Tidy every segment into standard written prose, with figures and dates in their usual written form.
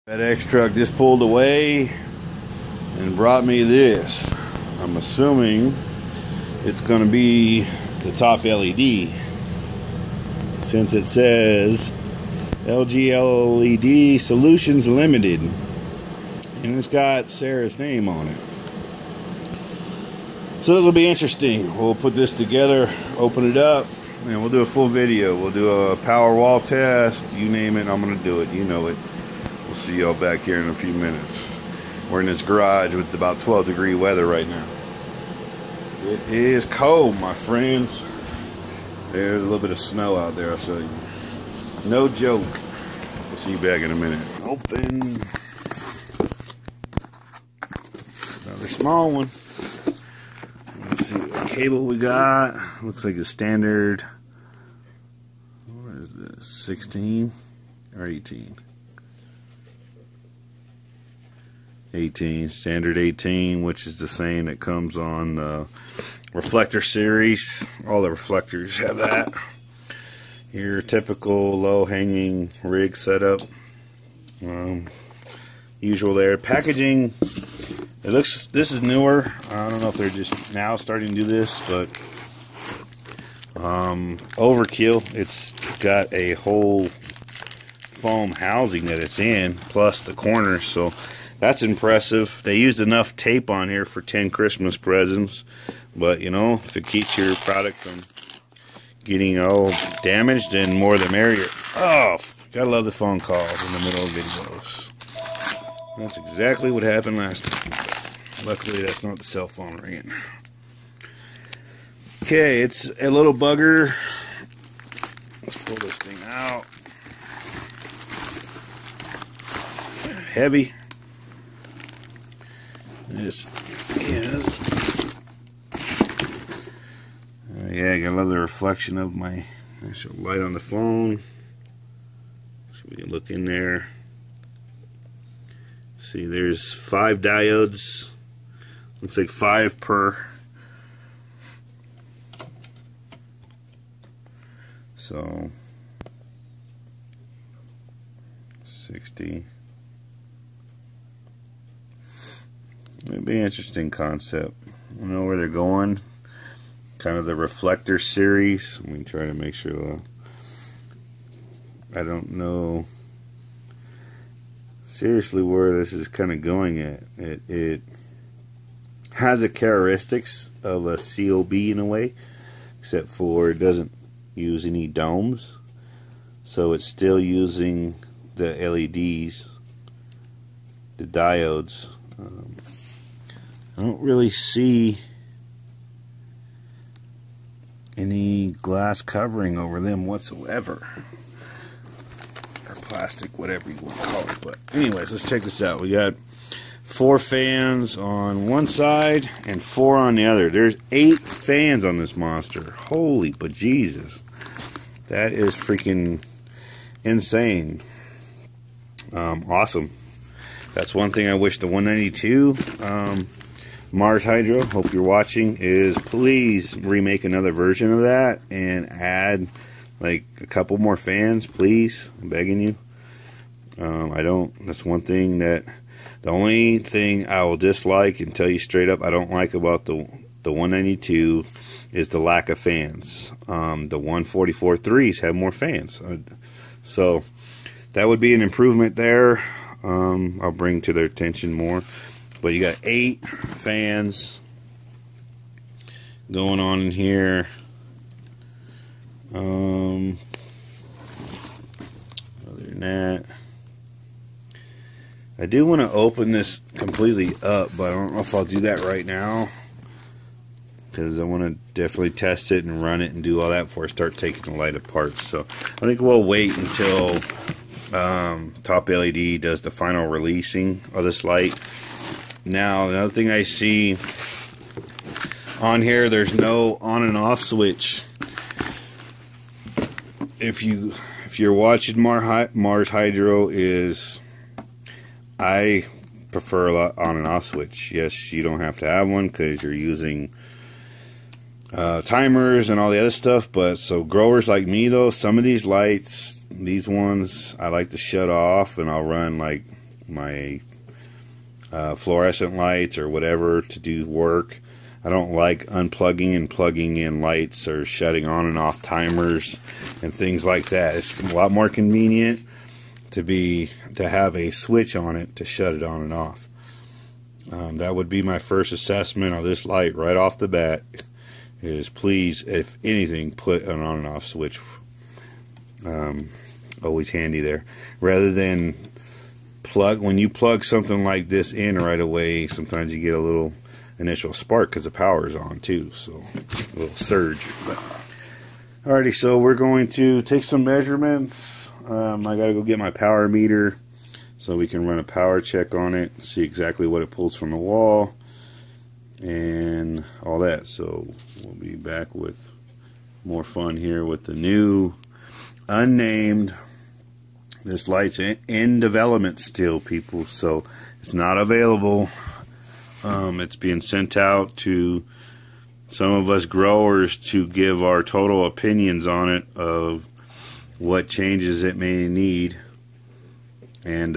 FedEx truck just pulled away and brought me this. I'm assuming it's going to be the top LED, since it says LG LED Solutions Limited, and it's got Sarah's name on it. So this will be interesting. We'll put this together, open it up, and we'll do a full video. We'll do a power wall test, you name it, I'm going to do it, you know it. We'll see y'all back here in a few minutes. We're in this garage with about 12-degree weather right now. It is cold, my friends. There's a little bit of snow out there, I'll show you. No joke. We'll see you back in a minute. Open. Another small one. Let's see what cable we got. Looks like a standard. What is this? 16 or 18? 18, standard 18, which is the same that comes on the reflector series. All the reflectors have that. Your typical low-hanging rig setup. Usual there. Packaging, it looks, this is newer. I don't know if they're just now starting to do this, but overkill. It's got a whole foam housing that it's in, plus the corners, so that's impressive. They used enough tape on here for 10 Christmas presents, but you know, if it keeps your product from getting all damaged, then more the merrier. Oh, gotta love the phone calls in the middle of videos. That's exactly what happened last time. Luckily, that's not the cell phone ringing. Okay, it's a little bugger. Let's pull this thing out. Heavy. This is, yeah, I gotta love the reflection of my actual light on the phone. So we can look in there. See, there's 5 diodes. Looks like 5 per. So 60. It'd be an interesting concept. I don't know where they're going. Kind of the reflector series. Let me try to make sure. I don't know seriously where this is kind of going at. It has the characteristics of a COB in a way, except for it doesn't use any domes. So it's still using the LEDs, the diodes. I don't really see any glass covering over them whatsoever, or plastic, whatever you want to call it. But anyways, let's check this out. We got 4 fans on one side and 4 on the other. There's 8 fans on this monster. Holy bejesus, that is freaking insane. Awesome. That's one thing I wish the 192 Mars Hydro, hope you're watching, is please remake another version of that and add like a couple more fans, please. I'm begging you. That's one thing that, the only thing I will dislike and tell you straight up I don't like about the 192 is the lack of fans. The 144.3s have more fans. So that would be an improvement there. I'll bring to their attention more. But you got 8 fans going on in here. Other than that, I do want to open this completely up, but I don't know if I'll do that right now, because I want to definitely test it and run it and do all that before I start taking the light apart. So I think we'll wait until Top LED does the final releasing of this light. Now, another thing I see on here, there's no on and off switch. If you're watching Mars Hydro, I prefer a lot on and off switch. Yes, you don't have to have one because you're using timers and all the other stuff, but so growers like me though, some of these lights, these ones I like to shut off, and I'll run like my fluorescent lights or whatever to do work. I don't like unplugging and plugging in lights or shutting on and off timers and things like that. It's a lot more convenient to have a switch on it to shut it on and off. That would be my first assessment of this light right off the bat, is please, if anything, put an on and off switch. Always handy there. Rather than when you plug something like this in right away, sometimes you get a little initial spark because the power is on too, so a little surge. Alrighty, so we're going to take some measurements. I gotta go get my power meter so we can run a power check on it, see exactly what it pulls from the wall and all that. So we'll be back with more fun here with the new unnamed. This light's in development still, people, so it's not available. It's being sent out to some of us growers to give our total opinions on it of what changes it may need. And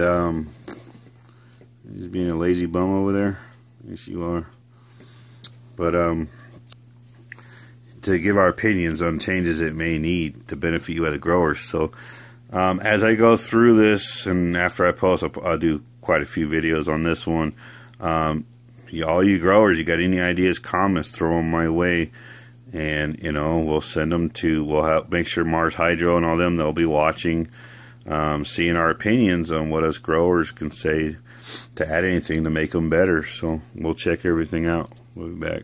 just being a lazy bum over there. Yes, you are. But to give our opinions on changes it may need to benefit you as a grower. So as I go through this, and after I post, I'll do quite a few videos on this one. All you growers, you got any ideas, comments, throw them my way, and we'll send them to. We'll make sure Mars Hydro and all them, they'll be watching, seeing our opinions on what us growers can say to add anything to make them better. So we'll check everything out. We'll be back.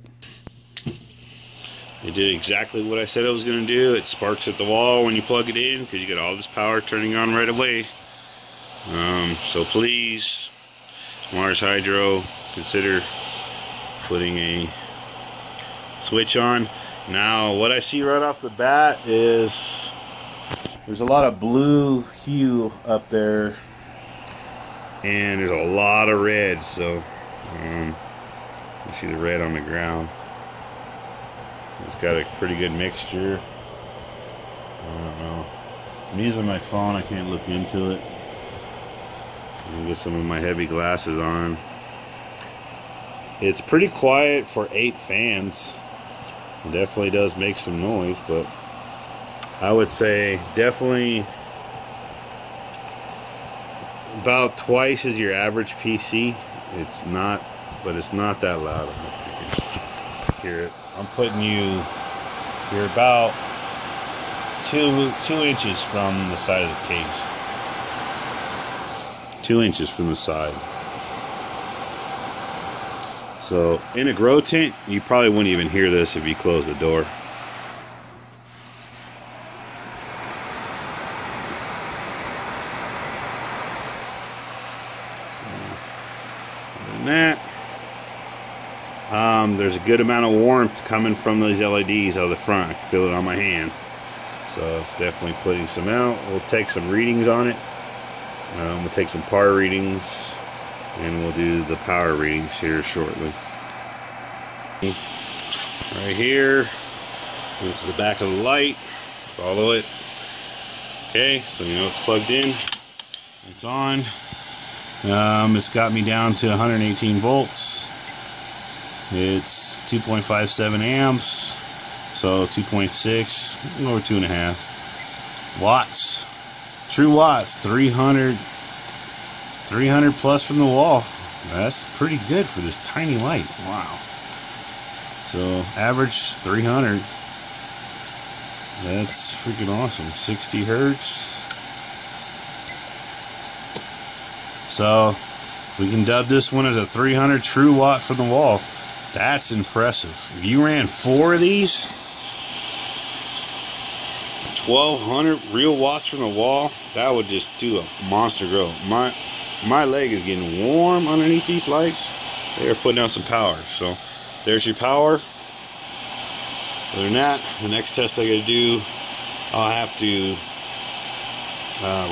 It did exactly what I said it was going to do. It sparks at the wall when you plug it in because you get all this power turning on right away. So please, Mars Hydro, consider putting a switch on. Now what I see right off the bat is there's a lot of blue hue up there and there's a lot of red, so you see the red on the ground. It's got a pretty good mixture. I don't know. I'm using my phone, I can't look into it. I'll get some of my heavy glasses on. It's pretty quiet for 8 fans. It definitely does make some noise, but I would say definitely about twice as your average PC. It's not, but it's not that loud. I don't know if you can hear it. I'm putting you're about 2 inches from the side of the cage. 2 inches from the side. So in a grow tent, you probably wouldn't even hear this if you close the door. Other than that, there's a good amount of warmth coming from those LEDs out of the front. I can feel it on my hand. So it's definitely putting some out. We'll take some readings on it. We'll take some PAR readings, and we'll do the power readings here shortly. Right here, into the back of the light, follow it. Okay, so you know it's plugged in, it's on. It's got me down to 118 volts. It's 2.57 amps, so 2.6, over 2.5 watts. True watts, 300 plus from the wall. That's pretty good for this tiny light. Wow. So average 300. That's freaking awesome. 60 hertz. So we can dub this one as a 300 true watt from the wall. That's impressive. If you ran 4 of these, 1200 real watts from the wall, that would just do a monster grow. My leg is getting warm underneath these lights. They are putting out some power. So there's your power. Other than that, the next test I gotta do, I'll have to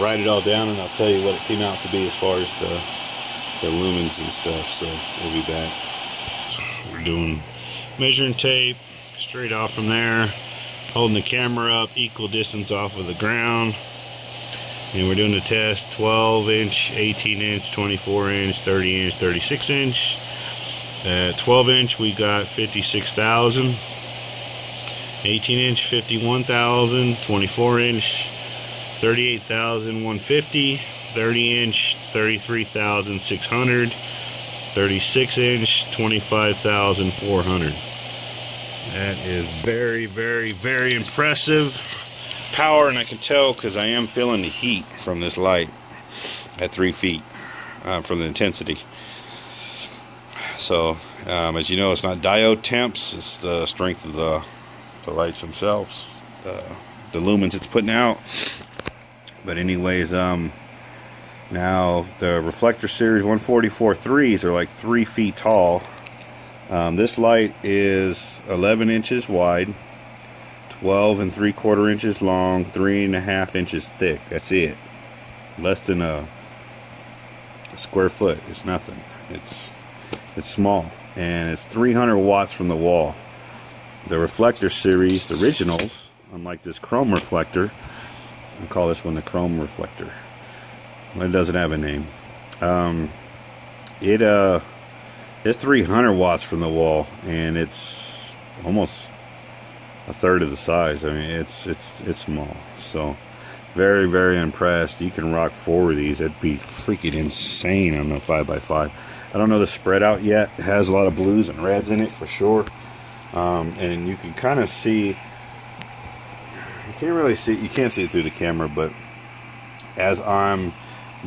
write it all down, and I'll tell you what it came out to be as far as the lumens and stuff. So we'll be back. We're doing measuring tape straight off from there, holding the camera up equal distance off of the ground, And we're doing the test 12 inch, 18 inch, 24 inch, 30 inch, 36 inch. At 12 inch we got 56,000. 18 inch 51,000. 24 inch 38,150. 30 inch 33,600. 36 inch 25,400. That is very, very, very impressive power, and I can tell because I am feeling the heat from this light at 3 feet from the intensity. So as you know, it's not diode temps, it's the strength of the lights themselves, the lumens it's putting out. But anyways, now the reflector series 144.3s are like 3 feet tall. This light is 11 inches wide, 12 3/4 inches long, 3.5 inches thick. That's it. Less than a square foot. It's nothing. It's small, and it's 300 watts from the wall. The reflector series, the originals, unlike this chrome reflector, I call this one the chrome reflector. Well, it doesn't have a name. It's 300 watts from the wall, and it's almost a third of the size. I mean, it's small. So very, very impressed. You can rock 4 of these. That'd be freaking insane on the 5x5. I don't know the spread out yet. It has a lot of blues and reds in it for sure. And you can kind of see, you can't see it through the camera, but as I'm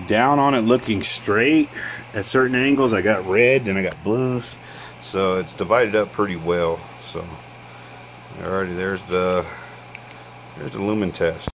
down on it looking straight at certain angles, I got red and I got blues, so it's divided up pretty well. So alrighty, there's the lumen test.